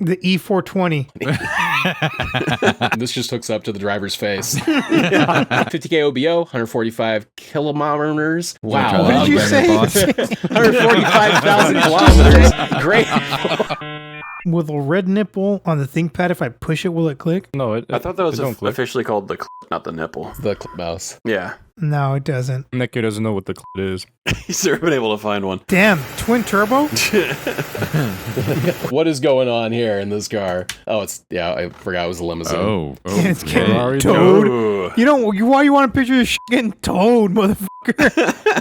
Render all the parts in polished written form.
The E420. This just hooks up to the driver's face. 50K OBO, 145 kilometers. Wow. What did you say? 145,000 kilometers. Great. With a red nipple on the ThinkPad, if I push it, will it click? No, I thought that was officially called the not the nipple. The mouse. Yeah. No, it doesn't. Nicky doesn't know what the is. He's never been able to find one. Damn, twin turbo? What is going on here in this car? Oh, I forgot it was a limousine. Oh, It's getting Ferrari towed. Ooh. Why you want to picture this shit getting towed, motherfucker?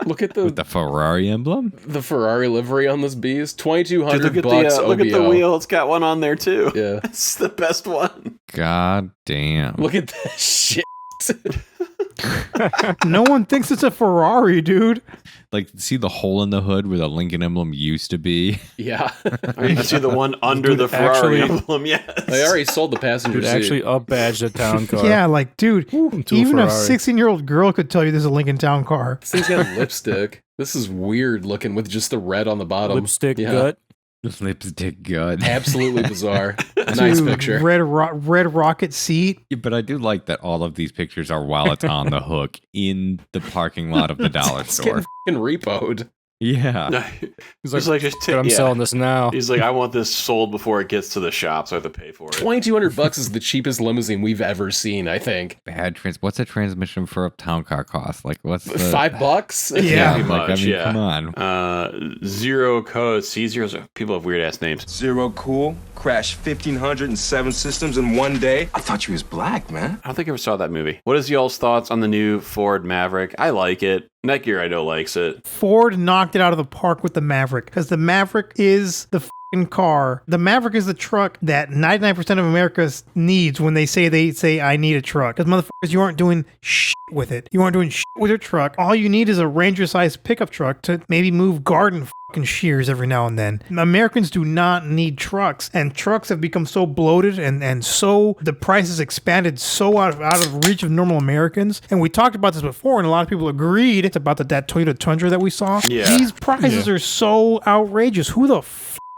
Look at With the Ferrari emblem? the Ferrari livery on this beast. $2,200 Dude, look at bucks. look at the OBO. wheel. It's got one on there too. Yeah. It's the best one. God damn. Look at this shit. No one thinks it's a Ferrari, dude. Like, see the hole in the hood where the Lincoln emblem used to be? Yeah. You see the one under the Ferrari emblem? Yes. They already sold the passenger Dude, seat. actually up-badged a town car. Yeah, like, dude, to a even a Ferrari. 16-year-old girl could tell you this is a Lincoln Town car. This thing's got lipstick. This is weird looking with just the red on the bottom. Lipstick Yeah. gut. Lipstick gut. Absolutely bizarre. Nice Dude, picture. Red rocket seat. Yeah, but I do like that all of these pictures are while it's on the hook in the parking lot of the dollar It's store. getting fucking repoed. Yeah. He's like just I'm selling this now. He's like, I want this sold before it gets to the shop, so I have to pay for it. $2,200 is the cheapest limousine we've ever seen, I think. What's a transmission for a town car cost? Like, what's the... $5? Yeah. Pretty Like, much, I mean, yeah. come on. Zero code C0. People have weird ass names. Zero cool, crashed 1,507 systems in one day. I thought you was black, man. I don't think I ever saw that movie. What is y'all's thoughts on the new Ford Maverick? I like it. Netgear, I know, likes it. Ford knocked it out of the park with the Maverick because the Maverick is the fucking car. The Maverick is the truck that 99% of America needs when they say I need a truck. Because motherfuckers, you aren't doing shit with it. You aren't doing shit with your truck. All you need is a Ranger-sized pickup truck to maybe move garden fucking shears every now and then. Americans do not need trucks, and trucks have become so bloated and so the price has expanded so out of reach of normal Americans. And we talked about this before, and a lot of people agreed. It's about that Toyota Tundra that we saw. Yeah. These prices are so outrageous. Who the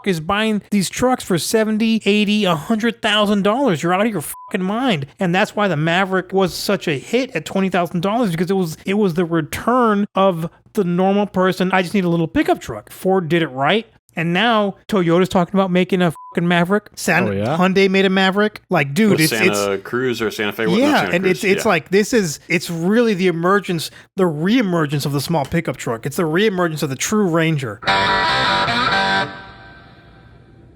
is buying these trucks for $70,000, $80,000, $100,000? You're out of your fucking mind. And that's why the Maverick was such a hit at $20,000 because it was the return of the normal person. I just need a little pickup truck. Ford did it right. And now Toyota's talking about making a fucking Maverick. Hyundai made a Maverick. Like, dude, it's Santa Cruz or Santa Fe. It's like it's really the reemergence of the small pickup truck. It's the reemergence of the true Ranger.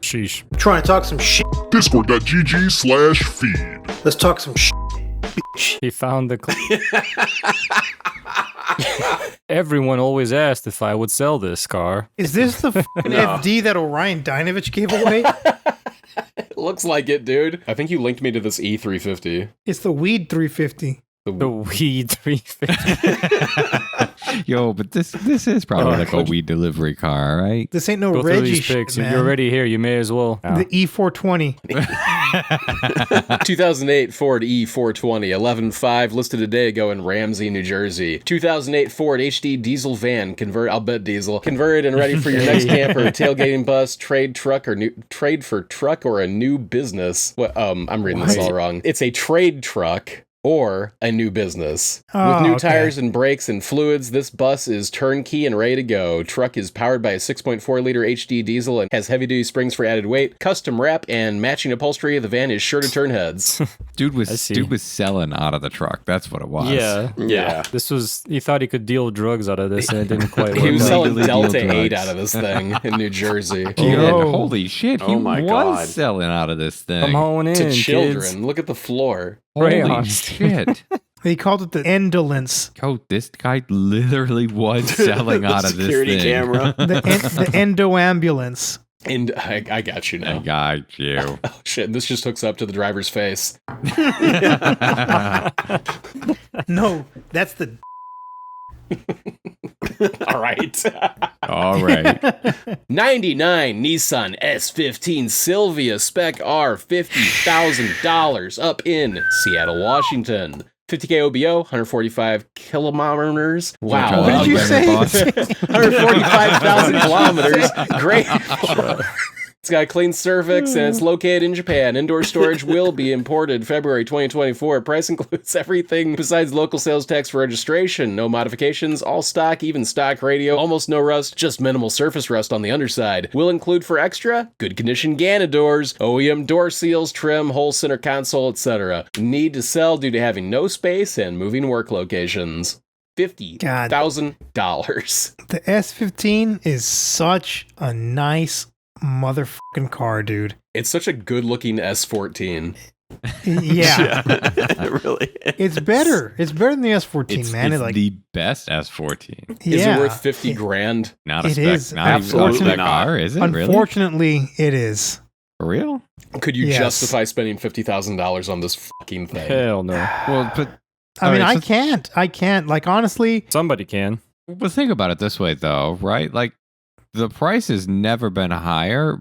Sheesh. Trying to talk some shit. Discord.gg/feed. Let's talk some shit. He found the... Everyone always asked if I would sell this car. Is this the fucking FD that Orion Dinovich gave away? It looks like it, dude. I think you linked me to this E350. It's the Weed 350. The Weed 350. Yo, but this is probably like a weed delivery car, right? This ain't no Go through Reggie these shit, pics. man. You're already here. You may as well. The E420. 2008 Ford E420, 11.5, listed a day ago in Ramsey, New Jersey. 2008 Ford HD diesel van, I'll bet diesel, converted and ready for your next camper, tailgating bus, trade for truck or a new business. I'm reading this all wrong. It's a trade truck or a new business. With new tires and brakes and fluids, this bus is turnkey and ready to go. Truck is powered by a 6.4-liter HD diesel and has heavy-duty springs for added weight, custom wrap, and matching upholstery. The van is sure to turn heads. Dude was selling out of the truck. That's what it was. Yeah. He thought he could deal drugs out of this, and it didn't quite work. He was selling Legally Delta deal 8 drugs. out of this thing in New Jersey. Holy shit, he Oh my was God. selling out of this thing. I'm honing To in, children. kids. Look at the floor. Holy Crayons. shit. They called it the Endolence. Oh, this guy literally was selling out of this security thing. camera. The Endo Ambulance. And I got you I now. got you. Oh shit, this just hooks up to the driver's face. No, that's the... All right. All right. 99 Nissan S15 Silvia Spec R, $50,000 up in Seattle, Washington. 50K OBO, 145 kilometers. Wow. What did you say? 145,000 kilometers. Great. It's got a clean cervix and it's located in Japan. Indoor storage will be imported February 2024. Price includes everything besides local sales tax for registration. No modifications, all stock, even stock radio. Almost no rust, just minimal surface rust on the underside. Will include for extra, good condition Gana doors, OEM door seals, trim, whole center console, etc. Need to sell due to having no space and moving work locations. $50,000. The S15 is such a nice motherfucking car, dude. It's such a good-looking S14. Yeah. It really is. It's better. It's better than the S14, man. It's Like, the best S14. Is it yeah. worth 50 grand? Not a It spec. is. Not even a Absolutely spec not. car, is it? Really? Unfortunately, it is. For real? Could you Yes. justify spending $50,000 on this fucking thing? Hell no. Well, but I mean, Alright, I can't. Like, honestly, Somebody can. But think about it this way, though, right? Like, the price has never been higher,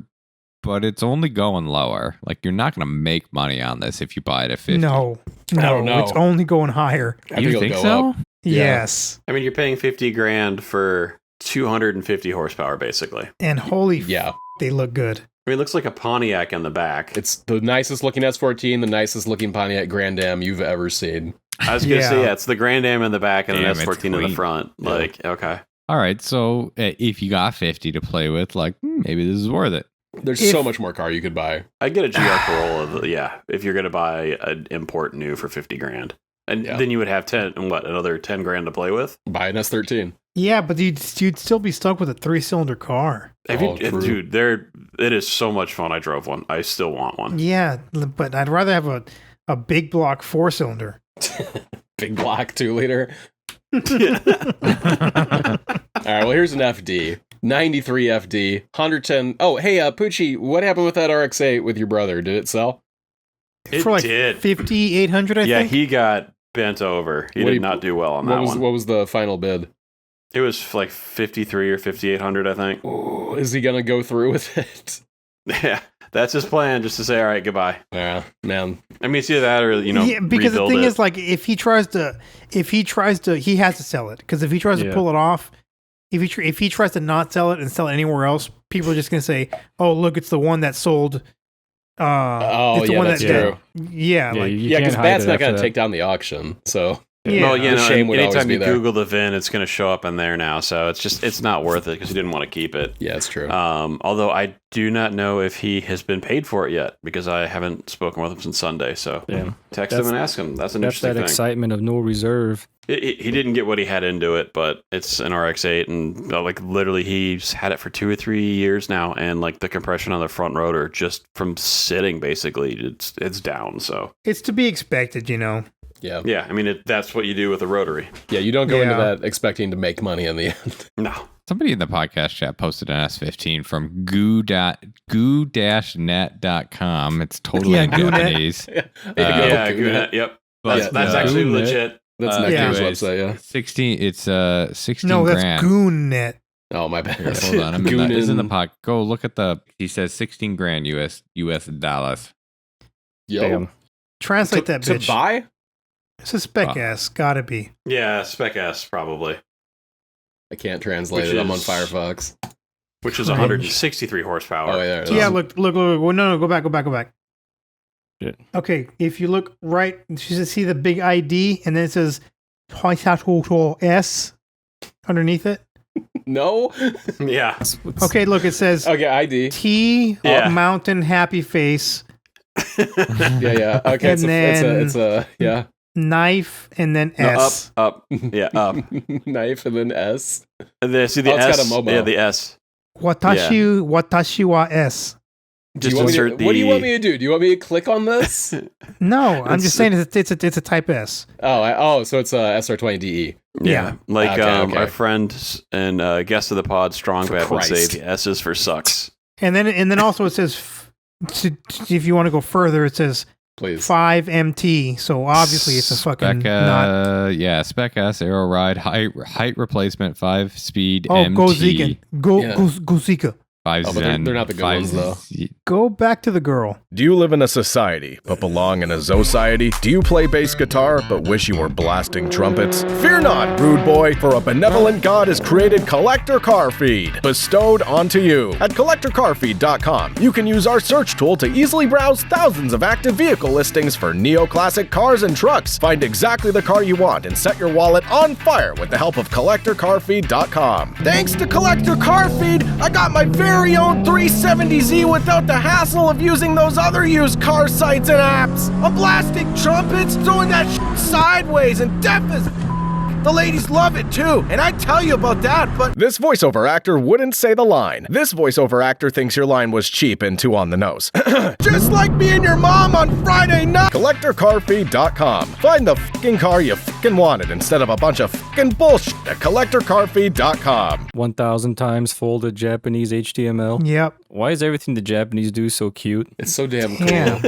but it's only going lower. Like, you're not going to make money on this if you buy it at 50. no. don't know. It's only going higher. I think You it'll think go so? up. Yeah. Yes. I mean, you're paying 50 grand for 250 horsepower, basically. And holy Yeah. they look good. I mean, it looks like a Pontiac in the back. It's the nicest looking S14, the nicest looking Pontiac Grand Am you've ever seen. I was going to say, Yeah. yeah, it's the Grand Am in the back and Damn, an it's S14 in the clean. front. Yeah. Like, okay. All right, so if you got 50 to play with, like, maybe this is worth it. There's If- so much more car you could buy. I get a GR Corolla, if you're going to buy an import new for 50 grand. And Yeah. then you would have another 10 grand to play with? Buy an S13. Yeah, but you'd still be stuck with a 3-cylinder car. True. Dude, it is so much fun. I drove one. I still want one. Yeah, but I'd rather have a big block 4-cylinder. Big block 2-liter. All right, well, here's an FD. 93 FD, 110. Oh, hey, Poochie, what happened with that RX-8 with your brother? Did it sell? It For like did. 5,800, I Yeah, think. he got bent over. He What did do you- not do well on that one. What was the final bid? It was like 53 or 5,800, I think. Oh, is he gonna go through with it? Yeah, that's his plan, just to say, all right, goodbye. Yeah, man. I mean, it's either that or, yeah, because the rebuild thing it. is, like, if he tries to, he has to sell it. Because if he tries to Yeah. pull it off, if he tries to not sell it and sell it anywhere else, people are just gonna say, "Oh, look, it's the one that sold." It's the yeah, one that's that, true. yeah, Yeah, like, you Yeah, can't because hide Bat's it not after gonna that. take down the auction, so yeah. Well, you The know, shame would always anytime be you there. Google the VIN, it's going to show up in there now. So it's not worth it because he didn't want to keep it. yeah, it's true. Although I do not know if he has been paid for it yet because I haven't spoken with him since Sunday. So Yeah. text him and ask him. That's an That's interesting that thing. excitement of no reserve. He didn't get what he had into it, but it's an RX-8, and like literally he's had it for 2 or 3 years now, and like the compression on the front rotor just from sitting basically it's down. So It's to be expected, you know. yeah. yeah, I mean that's what you do with a rotary. Yeah, you don't go into Yeah. that expecting to make money in the end. No, Somebody in the podcast chat posted an S15 from goo-net.com. It's totally Yeah, in GooNet. Japanese. yeah, Goonet. yep. But, That's uh, actually Goonet- legit. That's Uh, yeah. Nectar's anyways, website, yeah. 16. It's 16 No, that's grand. GoonNet. Oh, my bad. Here, hold on. It's in the Goonin. pod. Go look at the. He says 16 grand US dollars. Yo. Damn. Translate that to bitch. buy? It's a spec ass. Gotta be. Yeah, Spec S probably, I can't translate Which it. I'm on is- Firefox. which is Cringe. 163 horsepower. Oh, yeah, there it Yeah, is. look. Well, no, go back. Yeah. Okay, if you look right, you should see the big ID, and then it says S underneath it. No? Yeah. Okay, look, it says Okay, ID. T Yeah. Mountain Happy Face Yeah. Okay, And then- it's a yeah. knife and then No, S. up, yeah, up. Knife and then S. And then see the Oh, it's got S. a Momo. Yeah, the S. Watashi wa S. Just What insert do you want me to do? Do you want me to click on this? No, I'm just It's- saying it's a type S. So it's a SR20DE. Yeah, like Okay. our friend and guest of the pod, Strongbad, would say Christ. the S is for sucks. And then also it says if you want to go further, it says Please. 5MT. So obviously it's a fucking Spec, not. yeah, Spec S Aero Ride height replacement 5-speed Oh, MT go Zika. Go Yeah. Zika. 5 Oh, but Zen. they're not the good ones, though. Go back to the girl. Do you live in a society but belong in a society? Do you play bass guitar but wish you were blasting trumpets? Fear not, rude boy, for a benevolent God has created Collector Car Feed, bestowed onto you. At collectorcarfeed.com, you can use our search tool to easily browse thousands of active vehicle listings for neoclassic cars and trucks. Find exactly the car you want and set your wallet on fire with the help of collectorcarfeed.com. Thanks to Collector Car Feed, I got my very own 370Z without the hassle of using those other used car sites and apps. I'm blasting trumpets, throwing that shit sideways and deaf as the ladies love it too, and I tell you about that, but this voiceover actor wouldn't say the line. This voiceover actor thinks your line was cheap and too on the nose. Just like me and your mom on Friday night. CollectorCarFeed.com. Find the fucking car you fucking wanted instead of a bunch of fucking bullshit at CollectorCarFeed.com. 1,000 times folded Japanese HTML. Yep. Why is everything the Japanese do so cute? It's so damn cool. Yeah.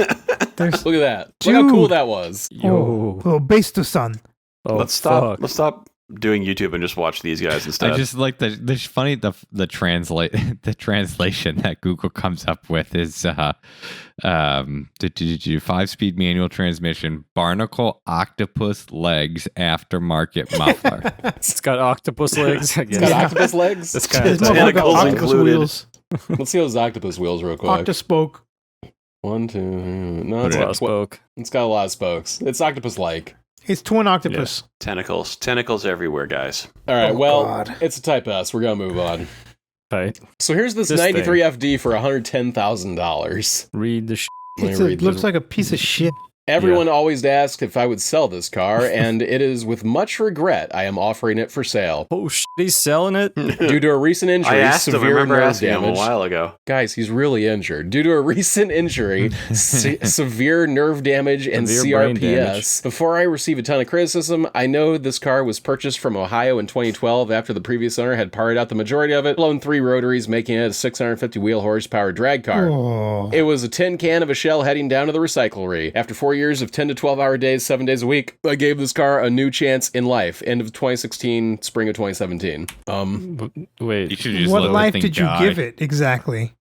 There's Look at that. Look how cool Dude. that was. Yo. oh, Basto-san. Oh, Let's stop. fuck. Let's stop doing YouTube and just watch these guys instead. I just like the funny the translate the translation that Google comes up with is 5-speed manual transmission, barnacle octopus legs aftermarket muffler. It's got octopus legs. I It's got guess. octopus legs. That's kind There's of no tight. like Tentacles octopus included. wheels. Let's see those octopus wheels real quick. Octospoke. 1, 2, no, Put it's, it on a spoke. it's got a lot of spokes. It's octopus-like. It's twin octopus. Tentacles everywhere, guys. All right, Oh, well, God. it's a Type S. We're gonna move on. Tight. So here's this This 93 FD for $110,000. Read the Let me read Looks this. like a piece of shit. Everyone always asks if I would sell this car, and it is with much regret I am offering it for sale. Oh shit, he's selling it? Due to a recent injury, I asked him. I severe remember nerve asking him a damage. while ago. Guys, he's really injured. Due to a recent injury, severe nerve damage, and Severe brain CRPS. Before I receive a ton of criticism, I know this car was purchased from Ohio in 2012 after the previous owner had parted out the majority of it, blown 3 rotaries, making it a 650 wheel horsepower drag car. Oh. It was a tin can of a shell heading down to the recyclery. After 4 years of 10 to 12-hour days, 7 days a week, I gave this car a new chance in life. End of 2016, spring of 2017. Wait, You should just What let the life thing did you die. give it exactly?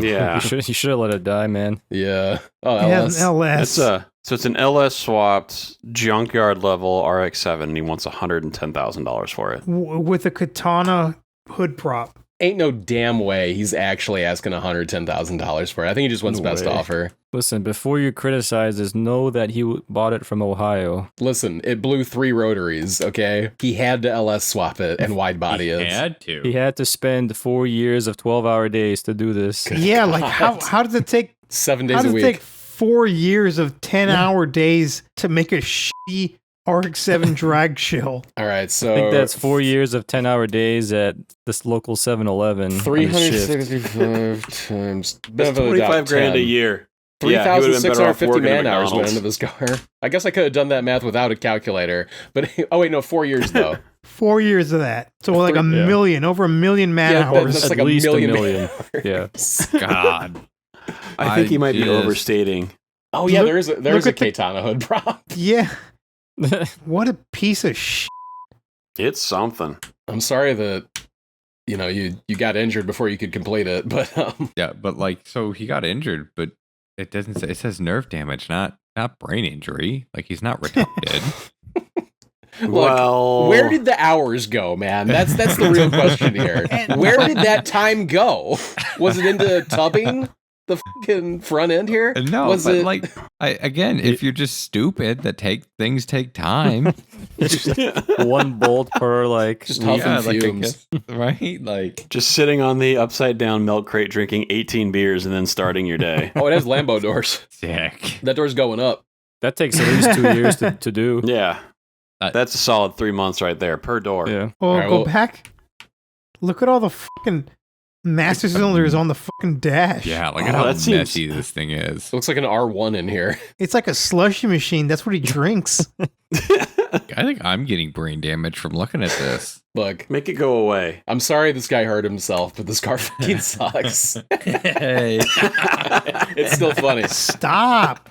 Yeah. you should have let it die, man. Yeah. Oh, It has LS. an LS. So it's an LS swapped junkyard level RX-7, and he wants $110,000 for it. With a katana hood prop. Ain't no damn way he's actually asking $110,000 for it. I think he just wants No best way. offer. Listen, before you criticize this, know that he bought it from Ohio. Listen, it blew 3 rotaries, okay? He had to LS swap it and wide body it. Had to. He had to spend 4 years of 12-hour days to do this. Yeah, like how does it take 7 how days a does it week. take 4 years of 10-hour days to make a shitty RX-7 drag shell? All right, so I think that's 4 years of 10-hour days at this local 7-Eleven. on his shift. 365 times. That's 25 grand a year. Yeah, he would've been better off 3,650 working at man hours went McDonald's. into this car. I guess I could have done that math without a calculator. But, oh wait, no, 4 years though. 4 years of that. So like a million, over a million man Yeah, hours. that's At like a least million. a million. Yeah. God. I think he might be just- overstating. Oh yeah, Look- there is a look at the- Katana hood prop. Yeah. What a piece of shit. It's something. I'm sorry that you got injured before you could complete it, but Yeah, but like, so he got injured, but it doesn't say. It says nerve damage, not brain injury. Like he's not retarded. look, Well, where did the hours go, man? That's the real question here. Where did that time go? Was it into tubbing the fucking front end here? No, Was but it like, again, if you're just stupid, things take time, One bolt per, like... just huffing Yeah, like, I fumes? guess, right? Like, just sitting on the upside down milk crate, drinking 18 beers, and then starting your day. Oh, it has Lambo doors. sick. That door's going up. That takes at least 2 years to do. Yeah, that's a solid 3 months right there per door. Yeah. Oh, Alright, go well- back. Look at all the fucking master cylinders on the fuking dash. Yeah, look at Oh, how that seems- messy this thing is. It looks like an R1 in here. It's like a slushy machine. That's what he drinks. I think I'm getting brain damage from looking at this. Look, Make it go away. I'm sorry this guy hurt himself, but this car fucking sucks. Hey, It's still funny. Stop.